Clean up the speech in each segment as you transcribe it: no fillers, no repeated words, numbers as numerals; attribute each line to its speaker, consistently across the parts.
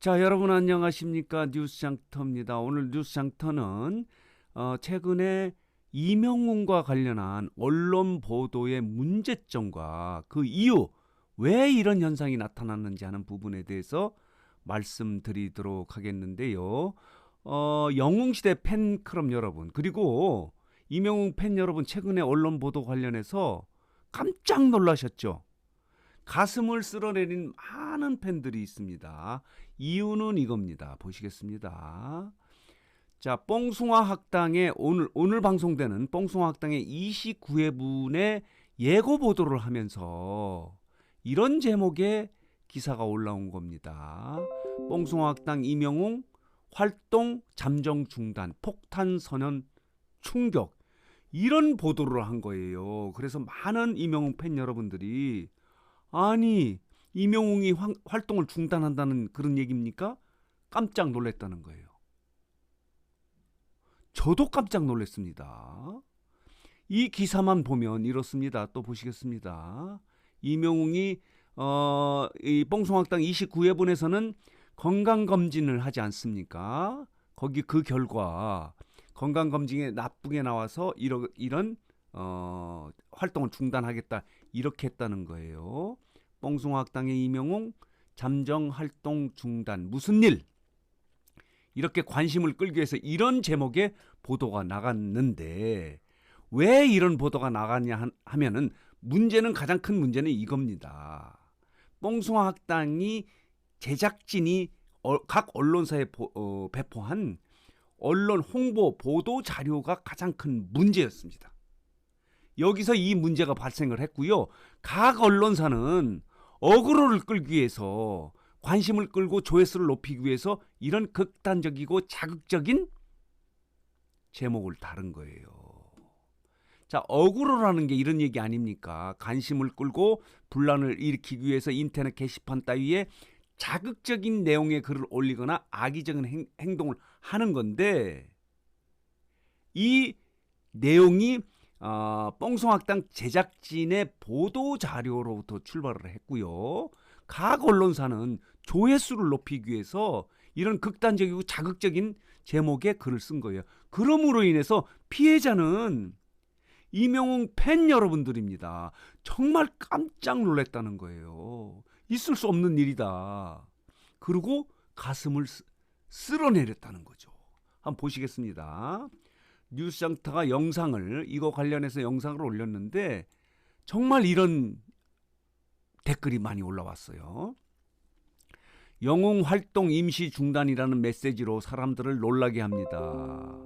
Speaker 1: 자, 여러분 안녕하십니까? 뉴스장터입니다. 오늘 뉴스장터는 최근에 이명웅과 관련한 언론 보도의 문제점과 그 이유, 왜 이런 현상이 나타났는지 하는 부분에 대해서 말씀드리도록 하겠는데요. 영웅시대 팬클럽 여러분, 그리고 이명웅 팬 여러분, 최근에 언론 보도 관련해서 깜짝 놀라셨죠? 가슴을 쓸어내린 많은 팬들이 있습니다. 이유는 이겁니다. 보시겠습니다. 자, 뽕숭아 학당의 오늘 방송되는 뽕숭아 학당의 29회분의 예고 보도를 하면서 이런 제목의 기사가 올라온 겁니다. 뽕숭아 학당 이명웅 활동 잠정 중단, 폭탄 선언 충격, 이런 보도를 한 거예요. 그래서 많은 이명웅 팬 여러분들이, 아니, 이명웅이 활동을 중단한다는 그런 얘기입니까? 깜짝 놀랐다는 거예요. 저도 깜짝 놀랐습니다. 이 기사만 보면 이렇습니다. 또 보시겠습니다. 이명웅이 이 뽕숭아학당 29회분에서는 건강검진을 하지 않습니까? 거기 그 결과 건강검진에 나쁘게 나와서 이런 활동을 중단하겠다, 이렇게 했다는 거예요. 뽕숭아학당의 이명웅 잠정 활동 중단, 무슨 일? 이렇게 관심을 끌기 위해서 이런 제목의 보도가 나갔는데, 왜 이런 보도가 나갔냐 하면은 가장 큰 문제는 이겁니다. 뽕숭아학당이 제작진이 각 언론사에 배포한 언론 홍보 보도 자료가 가장 큰 문제였습니다. 여기서 이 문제가 발생을 했고요. 각 언론사는 어그로를 끌기 위해서, 관심을 끌고 조회수를 높이기 위해서 이런 극단적이고 자극적인 제목을 다룬 거예요. 자, 어그로라는 게 이런 얘기 아닙니까? 관심을 끌고 분란을 일으키기 위해서 인터넷 게시판 따위에 자극적인 내용의 글을 올리거나 악의적인 행동을 하는 건데, 이 내용이 뽕숭아학당 제작진의 보도 자료로부터 출발을 했고요. 각 언론사는 조회수를 높이기 위해서 이런 극단적이고 자극적인 제목의 글을 쓴 거예요. 그럼으로 인해서 피해자는 이명웅 팬 여러분들입니다. 정말 깜짝 놀랐다는 거예요. 있을 수 없는 일이다. 그리고 가슴을 쓸어내렸다는 거죠. 한번 보시겠습니다. 뉴스장터가 이거 관련해서 영상을 올렸는데 정말 이런 댓글이 많이 올라왔어요. 영웅 활동 임시 중단이라는 메시지로 사람들을 놀라게 합니다.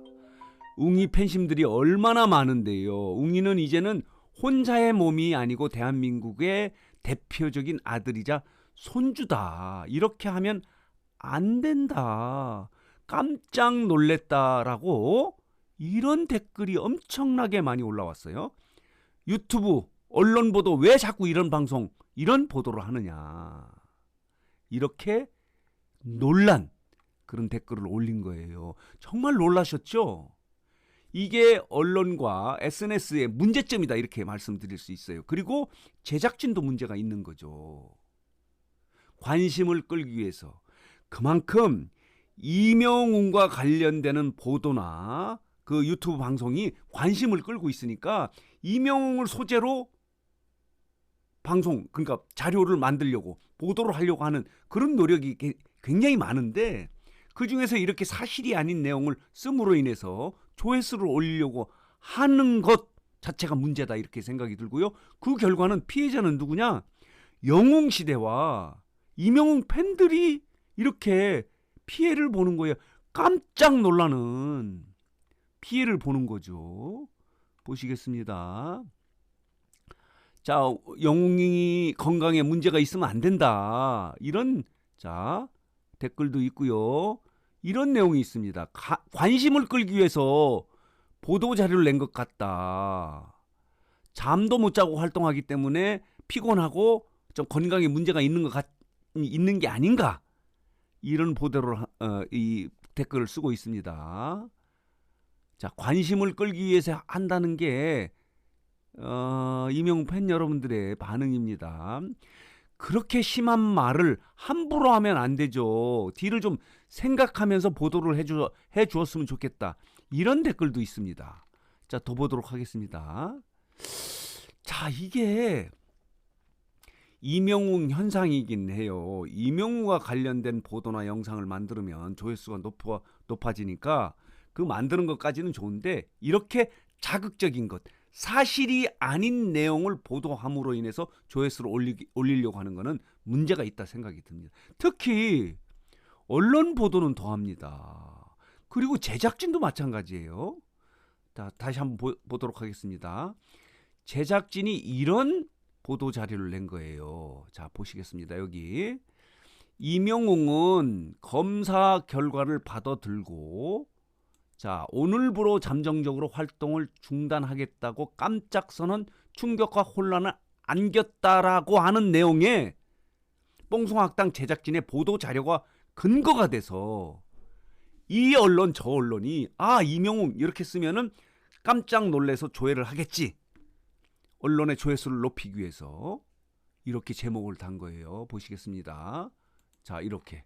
Speaker 1: 웅이 팬심들이 얼마나 많은데요. 웅이는 이제는 혼자의 몸이 아니고 대한민국의 대표적인 아들이자 손주다. 이렇게 하면 안 된다. 깜짝 놀랬다라고 이런 댓글이 엄청나게 많이 올라왔어요. 유튜브 언론 보도, 왜 자꾸 이런 방송, 이런 보도를 하느냐, 이렇게 놀란 그런 댓글을 올린 거예요. 정말 놀라셨죠? 이게 언론과 SNS의 문제점이다, 이렇게 말씀드릴 수 있어요. 그리고 제작진도 문제가 있는 거죠. 관심을 끌기 위해서 그만큼 이명웅과 관련되는 보도나 그 유튜브 방송이 관심을 끌고 있으니까 이명웅을 소재로 방송, 그러니까 자료를 만들려고, 보도를 하려고 하는 그런 노력이 굉장히 많은데, 그중에서 이렇게 사실이 아닌 내용을 씀으로 인해서 조회수를 올리려고 하는 것 자체가 문제다, 이렇게 생각이 들고요. 그 결과는 피해자는 누구냐? 영웅시대와 이명웅 팬들이 이렇게 피해를 보는 거예요. 깜짝 놀라는 피해를 보는 거죠. 보시겠습니다. 자, 영웅이 건강에 문제가 있으면 안 된다, 이런 댓글도 있고요. 이런 내용이 있습니다. 관심을 끌기 위해서 보도 자료를 낸 것 같다. 잠도 못 자고 활동하기 때문에 피곤하고 좀 건강에 문제가 있는 게 아닌가, 이런 보도를 이 댓글을 쓰고 있습니다. 자, 관심을 끌기 위해서 한다는 게 이명웅 팬 여러분들의 반응입니다. 그렇게 심한 말을 함부로 하면 안 되죠. 뒤를 좀 생각하면서 보도를 해주었으면 좋겠다. 이런 댓글도 있습니다. 자, 더 보도록 하겠습니다. 자, 이게 이명웅 현상이긴 해요. 이명웅과 관련된 보도나 영상을 만들면 조회수가 높아지니까 그 만드는 것까지는 좋은데, 이렇게 자극적인 것, 사실이 아닌 내용을 보도함으로 인해서 조회수를 올리려고 하는 것은 문제가 있다 생각이 듭니다. 특히 언론 보도는 더합니다. 그리고 제작진도 마찬가지예요. 자, 다시 한번 보도록 하겠습니다. 제작진이 이런 보도 자료를 낸 거예요. 자, 보시겠습니다. 여기 이명웅은 검사 결과를 받아들고, 자, 오늘부로 잠정적으로 활동을 중단하겠다고 깜짝 선언, 충격과 혼란을 안겼다라고 하는 내용의 뽕송학당 제작진의 보도 자료가 근거가 돼서 이 언론 저 언론이 이명웅 이렇게 쓰면은 깜짝 놀래서 조회를 하겠지, 언론의 조회수를 높이기 위해서 이렇게 제목을 단 거예요. 보시겠습니다. 자, 이렇게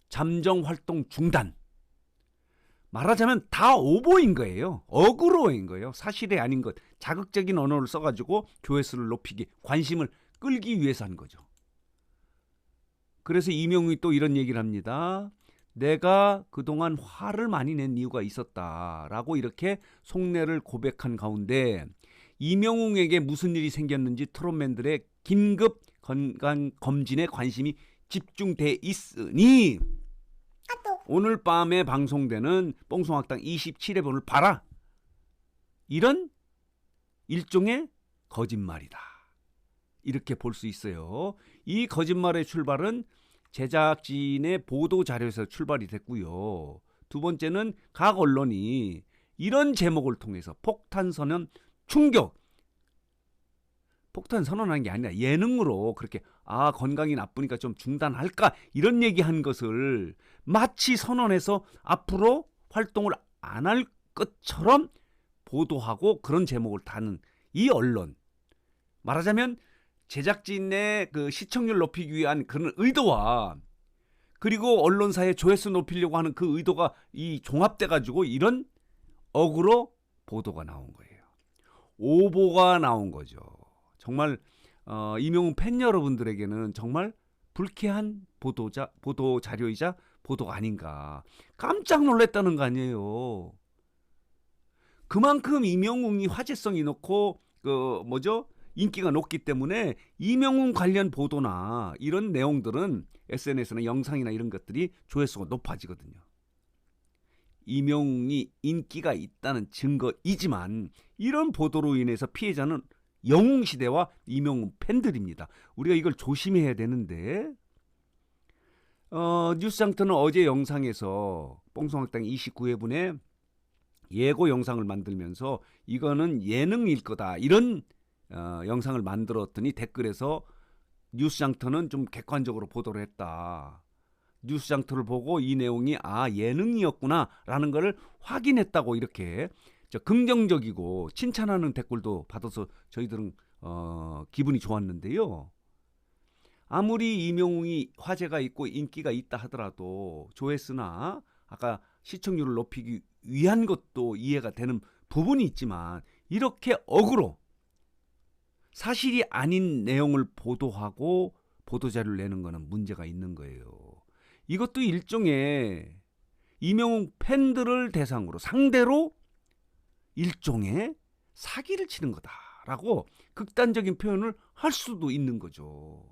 Speaker 1: 잠정 활동 중단, 말하자면 다 오보인 거예요. 어그로인 거예요. 사실이 아닌 것, 자극적인 언어를 써가지고 조회수를 높이기, 관심을 끌기 위해서 한 거죠. 그래서 이명웅이 또 이런 얘기를 합니다. 내가 그동안 화를 많이 낸 이유가 있었다라고 이렇게 속내를 고백한 가운데, 이명웅에게 무슨 일이 생겼는지 트롯맨들의 긴급 건강검진에 관심이 집중돼 있으니 오늘 밤에 방송되는 뽕송학당 27회분을 봐라. 이런 일종의 거짓말이다. 이렇게 볼 수 있어요. 이 거짓말의 출발은 제작진의 보도 자료에서 출발이 됐고요. 두 번째는 각 언론이 이런 제목을 통해서 폭탄 선언 충격, 폭탄 선언한 게 아니라 예능으로 그렇게 건강이 나쁘니까 좀 중단할까 이런 얘기한 것을 마치 선언해서 앞으로 활동을 안 할 것처럼 보도하고 그런 제목을 다는 이 언론, 말하자면 제작진의 그 시청률 높이기 위한 그런 의도와 그리고 언론사의 조회수 높이려고 하는 그 의도가 이 종합돼 가지고 이런 어그로 보도가 나온 거예요. 오보가 나온 거죠. 정말 이명웅 팬 여러분들에게는 정말 불쾌한 보도 자료이자 보도가 아닌가. 깜짝 놀랐다는 거 아니에요. 그만큼 이명웅이 화제성이 높고 인기가 높기 때문에 이명웅 관련 보도나 이런 내용들은 SNS나 영상이나 이런 것들이 조회수가 높아지거든요. 이명웅이 인기가 있다는 증거이지만 이런 보도로 인해서 피해자는 영웅시대와 이명웅 팬들입니다. 우리가 이걸 조심해야 되는데, 뉴스장터는 어제 영상에서 뽕송학당 29회분에 예고 영상을 만들면서 이거는 예능일 거다 이런 영상을 만들었더니 댓글에서 뉴스장터는 좀 객관적으로 보도를 했다. 뉴스장터를 보고 이 내용이 예능이었구나라는 것을 확인했다고 이렇게 긍정적이고 칭찬하는 댓글도 받아서 저희들은 기분이 좋았는데요. 아무리 이명웅이 화제가 있고 인기가 있다 하더라도 조회수나 아까 시청률을 높이기 위한 것도 이해가 되는 부분이 있지만 이렇게 억으로 사실이 아닌 내용을 보도하고 보도자료를 내는 것은 문제가 있는 거예요. 이것도 일종의 이명웅 팬들을 대상으로 상대로 일종의 사기를 치는 거다라고 극단적인 표현을 할 수도 있는 거죠.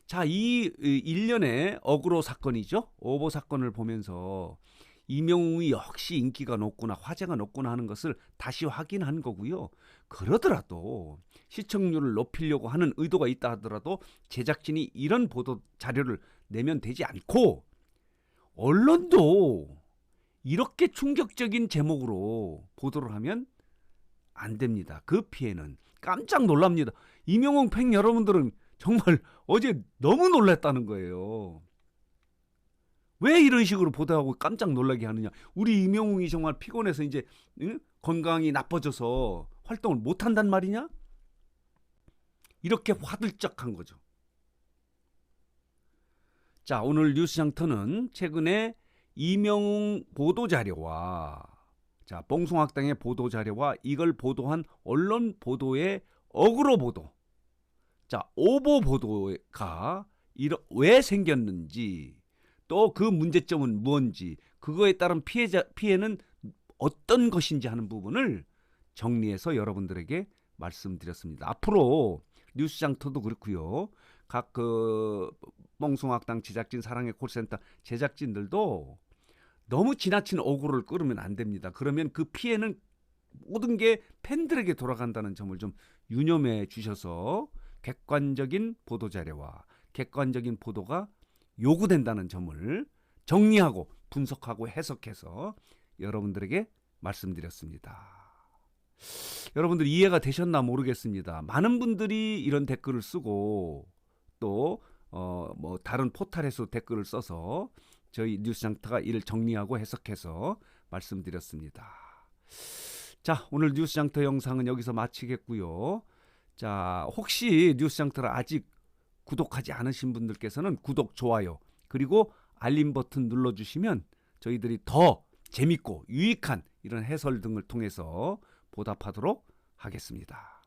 Speaker 1: 자, 이 일련의 어그로 사건이죠. 오보 사건을 보면서 이명웅이 역시 인기가 높구나, 화제가 높구나 하는 것을 다시 확인한 거고요. 그러더라도 시청률을 높이려고 하는 의도가 있다 하더라도 제작진이 이런 보도 자료를 내면 되지 않고 언론도 이렇게 충격적인 제목으로 보도를 하면 안 됩니다. 그 피해는 깜짝 놀랍니다. 이명웅 팬 여러분들은 정말 어제 너무 놀랐다는 거예요. 왜 이런 식으로 보도하고 깜짝 놀라게 하느냐. 우리 이명웅이 정말 피곤해서 이제 건강이 나빠져서 활동을 못 한단 말이냐? 이렇게 화들짝한 거죠. 자, 오늘 뉴스장터는 최근에 이명웅 보도자료와 자, 봉송학당의 보도자료와 이걸 보도한 언론 보도의 어그로 보도, 자, 오보 보도가 왜 생겼는지, 또 그 문제점은 뭔지, 그거에 따른 피해는 어떤 것인지 하는 부분을 정리해서 여러분들에게 말씀드렸습니다. 앞으로 뉴스장터도 그렇고요. 각 뽕송학당 제작진, 사랑의 콜센터 제작진들도 너무 지나친 어그로를 끌으면 안 됩니다. 그러면 그 피해는 모든 게 팬들에게 돌아간다는 점을 좀 유념해 주셔서 객관적인 보도 자료와 객관적인 보도가 요구된다는 점을 정리하고 분석하고 해석해서 여러분들에게 말씀드렸습니다. 여러분들 이해가 되셨나 모르겠습니다. 많은 분들이 이런 댓글을 쓰고 또 뭐 다른 포털에서 댓글을 써서 저희 뉴스장터가 이를 정리하고 해석해서 말씀드렸습니다. 자, 오늘 뉴스장터 영상은 여기서 마치겠고요. 자, 혹시 뉴스장터를 아직 구독하지 않으신 분들께서는 구독, 좋아요, 그리고 알림 버튼 눌러주시면 저희들이 더 재밌고 유익한 이런 해설 등을 통해서 보답하도록 하겠습니다.